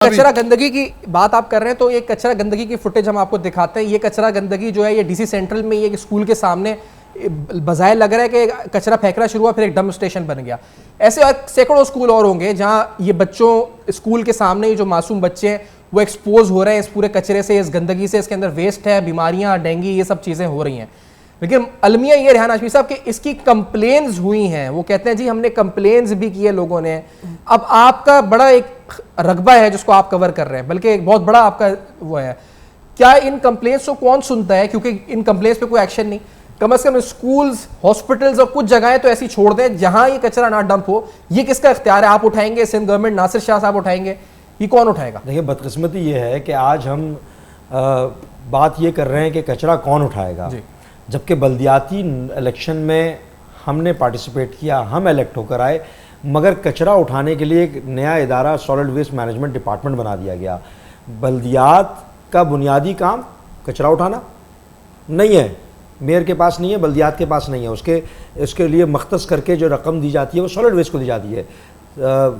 کچرا گندگی کی بات آپ کر رہے ہیں تو یہ کچرا گندگی کی فوٹیج ہم آپ کو دکھاتے ہیں. یہ کچرا گندگی جو ہے یہ ڈی سی سینٹرل میں یہ اسکول کے سامنے بظاہر لگ رہا ہے کہ کچرا پھینکنا شروع ہوا پھر ایک ڈمپ اسٹیشن بن گیا. ایسے سینکڑوں اسکول اور ہوں گے جہاں یہ بچوں اسکول کے سامنے جو معصوم بچے ہیں وہ ایکسپوز ہو رہے ہیں اس پورے کچرے سے, اس گندگی سے. اس کے اندر ویسٹ ہے, بیماریاں, ڈینگی, یہ سب چیزیں ہو رہی ہیں. لیکن المیہ یہ ریحان ہاشمی صاحب کہ اس کی کمپلینز ہوئی ہیں, وہ کہتے ہیں جی ہم نے کمپلینز بھی کیے لوگوں نے. اب آپ کا بڑا ایک رقبہ ہے جس کو آپ کور کر رہے ہیں, بلکہ ایک بہت بڑا آپ کا وہ ہے, کیا ان کمپلینس کو کون سنتا ہے؟ کیونکہ ان کمپلینس پہ کوئی ایکشن نہیں. کم از کم اسکولز, ہاسپٹلز اور کچھ جگہیں تو ایسی چھوڑ دیں جہاں یہ کچرا نہ ڈمپ ہو. یہ کس کا اختیار ہے؟ آپ اٹھائیں گے, سندھ گورنمنٹ, ناصر شاہ صاحب اٹھائیں گے, یہ کون اٹھائے گا؟ دیکھیے بدقسمتی یہ ہے کہ آج ہم بات یہ کر رہے ہیں کہ کچرا کون اٹھائے گا, جبکہ بلدیاتی الیکشن میں ہم نے پارٹیسپیٹ کیا, ہم الیکٹ ہو کر آئے, مگر کچرا اٹھانے کے لیے ایک نیا ادارہ سالڈ ویسٹ مینجمنٹ ڈپارٹمنٹ بنا دیا گیا. بلدیات کا بنیادی کام کچرا اٹھانا نہیں ہے, میئر کے پاس نہیں ہے, بلدیات کے پاس نہیں ہے. اس کے لیے مختص کر کے جو رقم دی جاتی ہے وہ سالڈ ویسٹ کو دی جاتی ہے.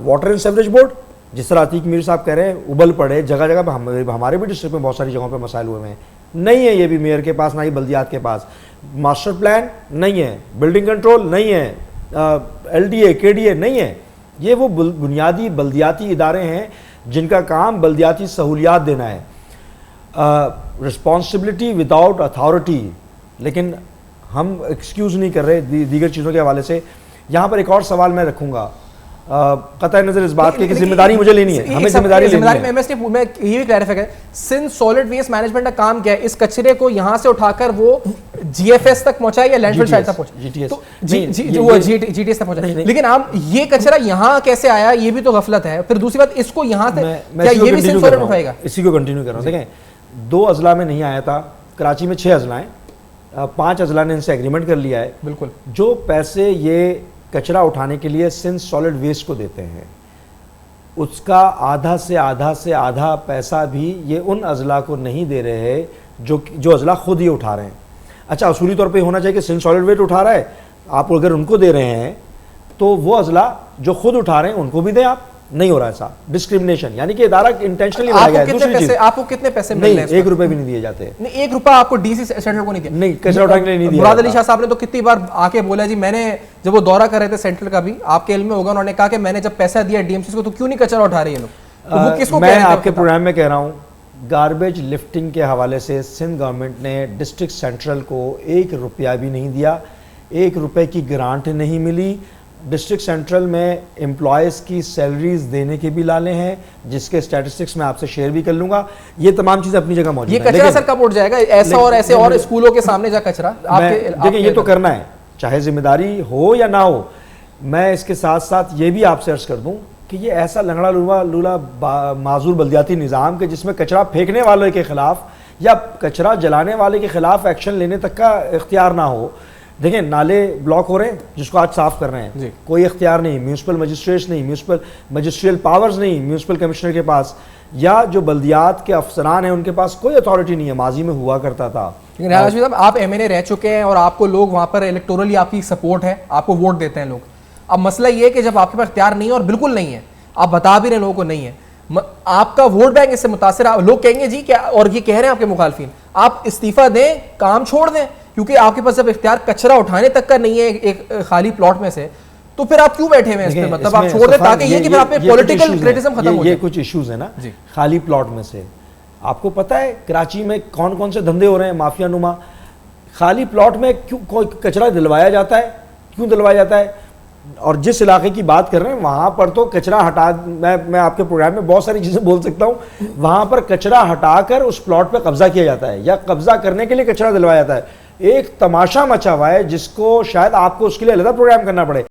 واٹر اینڈ سیوریج بورڈ, جس طرح عتیق میر صاحب کہہ رہے ہیں ابل پڑے جگہ جگہ پہ, ہمارے بھی ڈسٹرکٹ میں بہت ساری جگہوں پہ مسائل ہوئے ہیں, نہیں ہے یہ بھی میئر کے پاس, نہ ہی بلدیات کے پاس. ماسٹر پلان نہیں ہے, بلڈنگ کنٹرول نہیں ہے, ایل ڈی اے, کے ڈی اے نہیں ہے. یہ وہ بنیادی بلدیاتی ادارے ہیں جن کا کام بلدیاتی سہولیات دینا ہے. Responsibility without authority. لیکن ہم ایکسکیوز نہیں کر رہے دیگر چیزوں کے حوالے سے. یہاں پر ایک اور سوال میں رکھوں گا, قطع نظر اس بات کی کہ ذمہ داری مجھے لینی ہے, ہمیں ذمہ داری لینی ہے. میں یہ بھی کلیریفائی کریں, سندھ سالڈ ویسٹ مینجمنٹ کا کام کیا ہے؟ اس کچرے کو یہاں سے اٹھا کر وہ جی ایف ایس تک پہنچائے یا لینڈ فل سائٹ تک پہنچائے؟ جی ٹی ایس تک پہنچائے. لیکن آپ یہ کچرا یہاں کیسے آیا, یہ بھی تو غفلت ہے. پھر دوسری بات, اس کو یہاں سے کیا یہ بھی سندھ سالڈ اٹھائے گا؟ اسی کو کنٹینیو کر رہا ہوں. دیکھیں 2 اضلاع میں نہیں آیا تھا, کراچی میں 6 اضلاع ہیں, 5 اضلاع نے ان سے ایگریمنٹ کر لیا ہے. بالکل. جو پیسے یہ کچرا اٹھانے کے لیے سندھ سالڈ ویسٹ کو دیتے ہیں, اس کا آدھا سے آدھا پیسہ بھی یہ ان اضلاع کو نہیں دے رہے ہیں جو اضلاع خود ہی اٹھا رہے ہیں. اچھا اصولی طور پہ ہونا چاہیے کہ سندھ سالڈ ویسٹ اٹھا رہا ہے, آپ اگر ان کو دے رہے ہیں تو وہ اضلاع جو خود اٹھا رہے ہیں ان کو بھی دیں. آپ نہیں ہو رہا ایسا ڈسکریمنیشن, یعنی کہ ادارہ انٹینشنلی بنایا گیا ہے. دوسری چیز, آپ کو کتنے پیسے مل رہے ہیں؟ 1 روپے بھی نہیں دیے جاتے. نہیں, 1 روپیہ آپ کو ڈی سی سینٹرل کو نہیں دیا. نہیں, کچرا اٹھانے کے لیے نہیں دیا. مراد علی شاہ صاحب نے تو کتنی بار آ کے بولا جی, میں نے جب وہ دورہ کر رہے تھے سینٹرل کا بھی, آپ کے علم میں ہوگا, انہوں نے کہا کہ میں نے جب پیسہ دیا ڈی ایم سی کو تو کیوں نہیں کچرا اٹھا رہے ہیں لوگ. میں آپ کے پروگرام میں کہہ رہا ہوں, گاربیج لفٹنگ کے حوالے سے سندھ گورنمنٹ نے ڈسٹرکٹ سینٹرل کو 1 روپیہ بھی نہیں دیا, 1 روپے کی گرانٹ نہیں ملی. ڈسٹرکٹ سینٹرل میں امپلائیز کی سیلریز دینے کے بھی لالے ہیں, جس کے اسٹیٹسٹکس میں آپ سے شیئر بھی کر لوں گا. یہ تمام چیزیں اپنی جگہ موجود ہیں. یہ کچرا سر کب اٹھ جائے گا ایسا اور ایسے اور اسکولوں کے سامنے جا کچرا؟ دیکھیں یہ تو کرنا ہے, چاہے ذمہ داری ہو یا نہ ہو. میں اس کے ساتھ ساتھ یہ بھی آپ سے عرض کر دوں کہ یہ ایسا لنگڑا لولا معذور بلدیاتی نظام کہ جس میں کچرا پھینکنے والے کے خلاف یا کچرا جلانے والے کے خلاف ایکشن لینے تک کا اختیار نہ ہو. دیکھیں نالے بلاک ہو رہے ہیں جس کو آج صاف کر رہے ہیں, کوئی اختیار نہیں, میونسپل مجسٹریٹس نہیں, میونسپل مجسٹریل پاورز نہیں میونسپل کمشنر کے پاس, یا جو بلدیات کے افسران ہیں ان کے پاس کوئی اتھارٹی نہیں ہے. ماضی میں ہوا کرتا تھا. لیکن ریاض صاحب آپ ایم این اے رہ چکے ہیں اور آپ کو لوگ وہاں پر الیکٹورلی آپ کی سپورٹ ہے, آپ کو ووٹ دیتے ہیں لوگ. اب مسئلہ یہ ہے کہ جب آپ کے پاس اختیار نہیں ہے اور بالکل نہیں ہے, آپ بتا بھی رہے ہیں لوگوں کو نہیں ہے, آپ کا ووٹ بینک اس سے متاثر ہے. لوگ کہیں گے جی کیا, اور یہ کہہ رہے ہیں آپ کے مخالفین, آپ استعفیٰ دیں, کام چھوڑ دیں, کیونکہ آپ کے پاس جب اختیار کچرا اٹھانے تک کا نہیں ہے ایک خالی پلاٹ میں سے, تو پھر آپ کیوں بیٹھے ہوئے ہیں اس پہ؟ مطلب آپ چھوڑ دیں تاکہ یہ کہ پھر آپ پہ پولیٹیکل کریٹیسم ختم ہو جائے. یہ کچھ ایشوز ہیں نا خالی پلاٹ میں سے. آپ کو پتہ ہے کراچی میں کون کون سے دھندے ہو رہے ہیں مافیا نما. خالی پلاٹ میں کیوں کوئی کچرا دلوایا جاتا ہے, کیوں دلوایا جاتا ہے؟ اور جس علاقے کی بات کر رہے ہیں وہاں پر تو کچرا ہٹا, میں آپ کے پروگرام میں بہت ساری چیزیں بول سکتا ہوں, وہاں پر کچرا ہٹا کر اس پلاٹ پہ قبضہ کیا جاتا ہے یا قبضہ کرنے کے لیے کچرا دلوایا جاتا ہے. ایک تماشا مچا ہوا ہے جس کو شاید آپ کو اس کے لیے علیحدہ پروگرام کرنا پڑے.